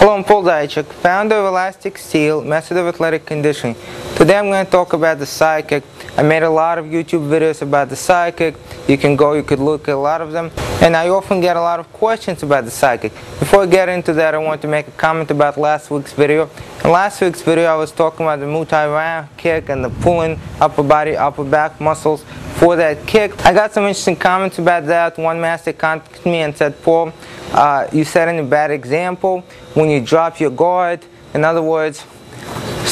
Hello, I'm Paul Zaychuk, founder of Elastic Steel, Method of Athletic Conditioning. Today I'm going to talk about the side kick. I made a lot of YouTube videos about the side kick. You could look at a lot of them. And I often get a lot of questions about the side kick. Before I get into that, I want to make a comment about last week's video. In last week's video, I was talking about the Muay Thai round kick and the pulling upper body, upper back muscles for that kick. I got some interesting comments about that. One master contacted me and said, Paul, you set a bad example when you drop your guard. In other words,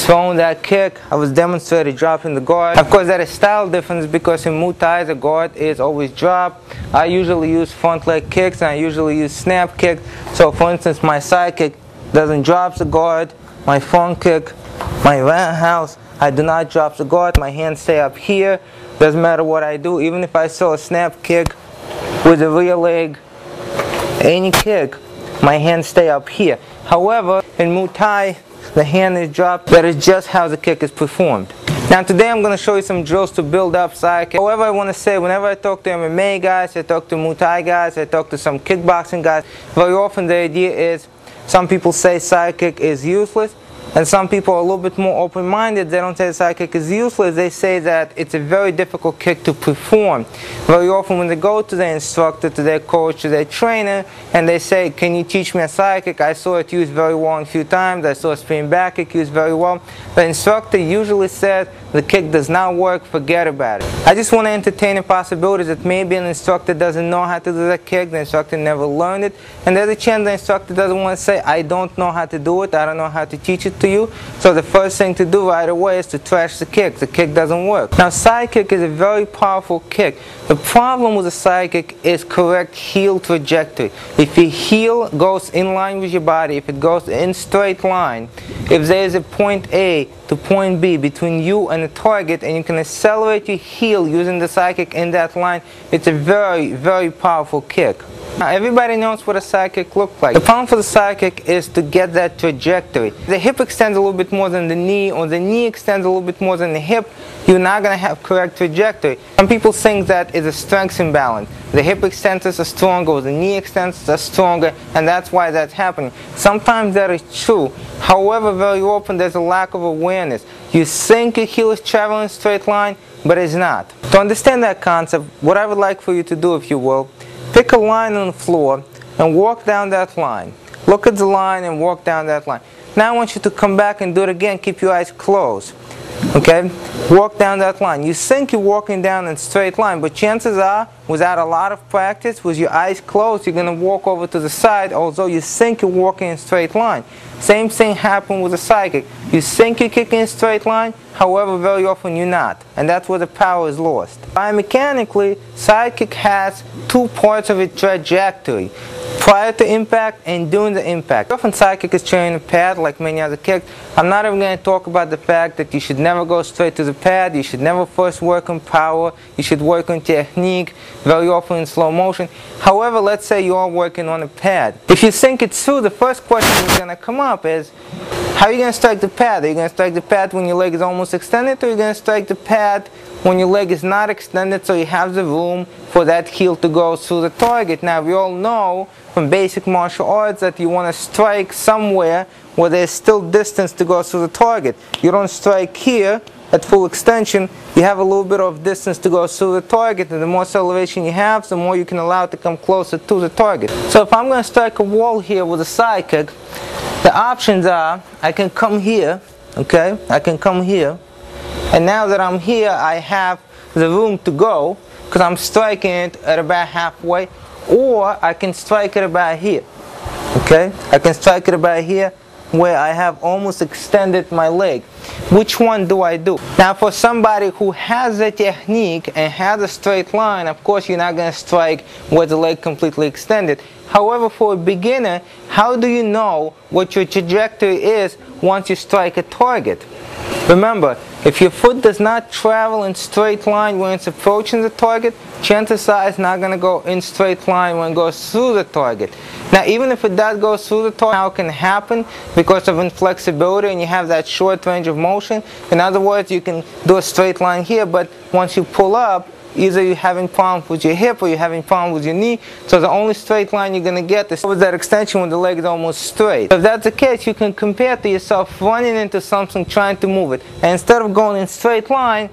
throwing that kick, I was demonstrating dropping the guard. Of course, that is style difference because in Muay Thai the guard is always dropped. I usually use front leg kicks and I usually use snap kicks. So for instance, my side kick doesn't drop the guard. My front kick, my roundhouse, I do not drop the guard. My hands stay up here. Doesn't matter what I do. Even if I throw a snap kick with the rear leg, any kick, my hands stay up here. However, in Muay Thai, the hand is dropped. That is just how the kick is performed. Now today I'm going to show you some drills to build up side kick. However, I want to say, whenever I talk to MMA guys, I talk to Muay Thai guys, I talk to some kickboxing guys, very often the idea is, some people say side kick is useless, and some people are a little bit more open-minded. They don't say side kick is useless. They say that it's a very difficult kick to perform. Very often when they go to their instructor, to their coach, to their trainer, and they say, can you teach me a side kick? I saw it used very well a few times. I saw a spin back kick used very well. The instructor usually said, the kick does not work, forget about it. I just want to entertain a possibility that maybe an instructor doesn't know how to do that kick, the instructor never learned it, and there's a chance the instructor doesn't want to say, I don't know how to do it, I don't know how to teach it to you. So the first thing to do right away is to trash the kick. The kick doesn't work. Now side kick is a very powerful kick. The problem with the side kick is correct heel trajectory. If your heel goes in line with your body, if it goes in straight line, if there is a point A to point B between you and the target, and you can accelerate your heel using the side kick in that line, it's a very, very powerful kick. Now everybody knows what a side kick looks like. The problem for the side kick is to get that trajectory. The hip extends a little bit more than the knee, or the knee extends a little bit more than the hip, you're not going to have correct trajectory. Some people think that it's a strength imbalance. The hip extensors are stronger, the knee extensors are stronger, and that's why that's happening. Sometimes that is true. However, very often there's a lack of awareness. You think your heel is traveling in a straight line, but it's not. To understand that concept, what I would like for you to do, if you will, pick a line on the floor and walk down that line. Look at the line and walk down that line. Now I want you to come back and do it again. Keep your eyes closed. Okay? Walk down that line. You think you're walking down in a straight line, but chances are, without a lot of practice, with your eyes closed, you're going to walk over to the side, although you think you're walking in a straight line. Same thing happened with the side kick. You think you're kicking in a straight line, however, very often you're not. And that's where the power is lost. Biomechanically, side kick has two parts of its trajectory. Prior to impact and during the impact. Often side kick is training the pad like many other kicks. I'm not even going to talk about the fact that you should never go straight to the pad. You should never first work on power. You should work on technique, very often in slow motion. However, let's say you are working on a pad. If you think it through, the first question that's going to come up is, how are you going to strike the pad? Are you going to strike the pad when your leg is almost extended, or are you going to strike the pad when your leg is not extended, so you have the room for that heel to go through the target? Now we all know from basic martial arts that you want to strike somewhere where there's still distance to go through the target. You don't strike here at full extension. You have a little bit of distance to go through the target, and the more acceleration you have, the more you can allow it to come closer to the target. So if I'm going to strike a wall here with a side kick, the options are, I can come here, okay? I can come here, and now that I'm here, I have the room to go because I'm striking it at about halfway, or I can strike it about here, okay? I can strike it about here where I have almost extended my leg. Which one do I do? Now for somebody who has a technique and has a straight line, of course you're not going to strike with the leg completely extended. However, for a beginner, how do you know what your trajectory is once you strike a target? Remember, if your foot does not travel in straight line when it's approaching the target, chances are it's not going to go in straight line when it goes through the target. Now even if it does go through the target, how it can happen because of inflexibility and you have that short range of motion. In other words, you can do a straight line here, but once you pull up, either you're having problems with your hip or you're having problems with your knee. So the only straight line you're going to get is with that extension when the leg is almost straight. If that's the case, you can compare to yourself running into something, trying to move it. And instead of going in straight line,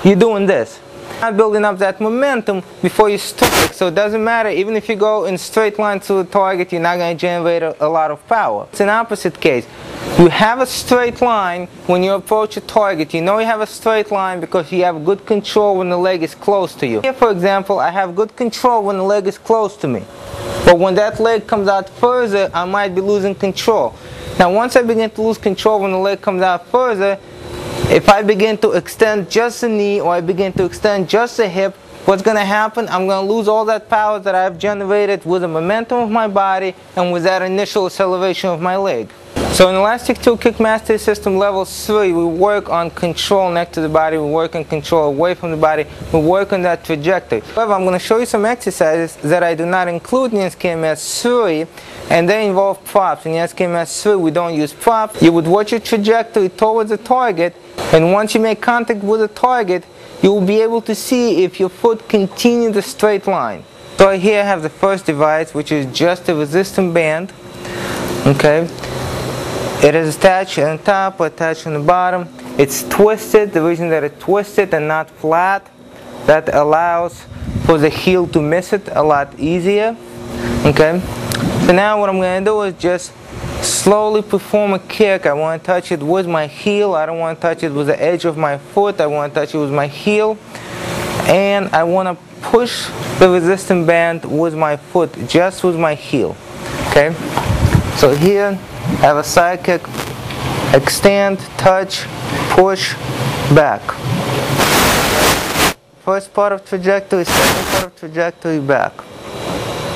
you're doing this. Not building up that momentum before you strike. So it doesn't matter, even if you go in straight line to the target, you're not going to generate a lot of power. It's an opposite case. You have a straight line when you approach a target. You know you have a straight line because you have good control when the leg is close to you. Here, for example, I have good control when the leg is close to me. But when that leg comes out further, I might be losing control. Now once I begin to lose control when the leg comes out further, if I begin to extend just the knee or I begin to extend just the hip, what's going to happen? I'm going to lose all that power that I've generated with the momentum of my body and with that initial acceleration of my leg. So in Elastic 2 Kick Mastery System Level 3, we work on control next to the body, we work on control away from the body, we work on that trajectory. However, I'm going to show you some exercises that I do not include in SKMS 3, and they involve props. In SKMS 3, we don't use props. You would watch your trajectory towards the target, and once you make contact with the target, you will be able to see if your foot continues the straight line. So here I have the first device, which is just a resistance band. Okay. It is attached on top or attached on the bottom. It's twisted. The reason that it's twisted and not flat, that allows for the heel to miss it a lot easier. Okay. So now what I'm going to do is just slowly perform a kick. I want to touch it with my heel. I don't want to touch it with the edge of my foot. I want to touch it with my heel. And I want to push the resistance band with my foot, just with my heel. Okay. So here I have a side kick, extend, touch, push, back. First part of trajectory, second part of trajectory, back.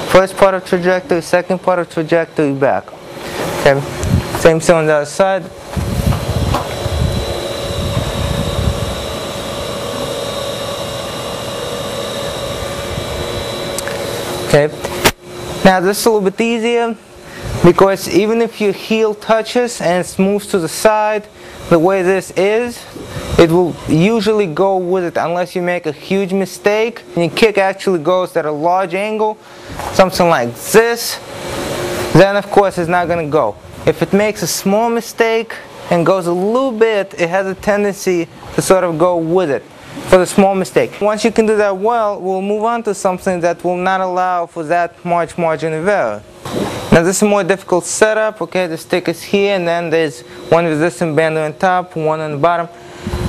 First part of trajectory, second part of trajectory, back. Okay, same thing on the other side. Okay, now this is a little bit easier, because even if your heel touches and it moves to the side, the way this is, it will usually go with it unless you make a huge mistake. And your kick actually goes at a large angle, something like this, then of course it's not going to go. If it makes a small mistake and goes a little bit, it has a tendency to sort of go with it for the small mistake. Once you can do that well, we'll move on to something that will not allow for that much margin of error. Now this is a more difficult setup. Okay, the stick is here and then there's one resistance band on top, one on the bottom.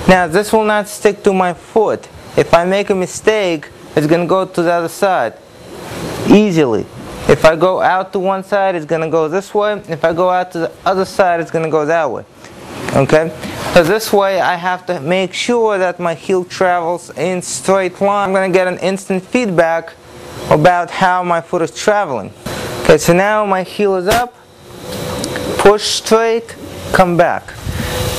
Now this will not stick to my foot. If I make a mistake, it's going to go to the other side easily. If I go out to one side, it's going to go this way. If I go out to the other side, it's going to go that way. Okay, so this way I have to make sure that my heel travels in straight line. I'm going to get an instant feedback about how my foot is traveling. Okay, so now my heel is up, push straight, come back.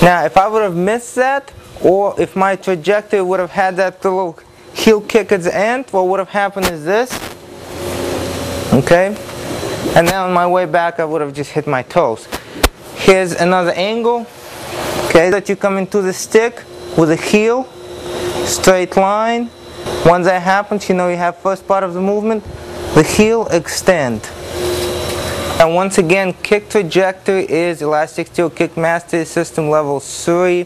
Now if I would have missed that, or if my trajectory would have had that little heel kick at the end, what would have happened is this. Okay, and then on my way back I would have just hit my toes. Here's another angle. Okay, that you come into the stick with a heel, straight line. Once that happens, you know you have first part of the movement, the heel, extend. And once again, kick trajectory is Elastic Steel Kick Mastery System Level 3.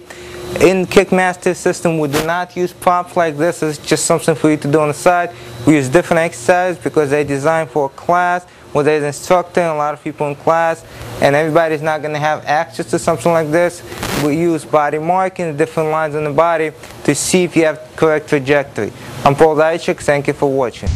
In Kick Mastery System, we do not use props like this. It's just something for you to do on the side. We use different exercises because they're designed for a class where there's an instructor and a lot of people in class, and everybody's not going to have access to something like this. We use body marking, different lines on the body to see if you have correct trajectory. I'm Paul Dajcik. Thank you for watching.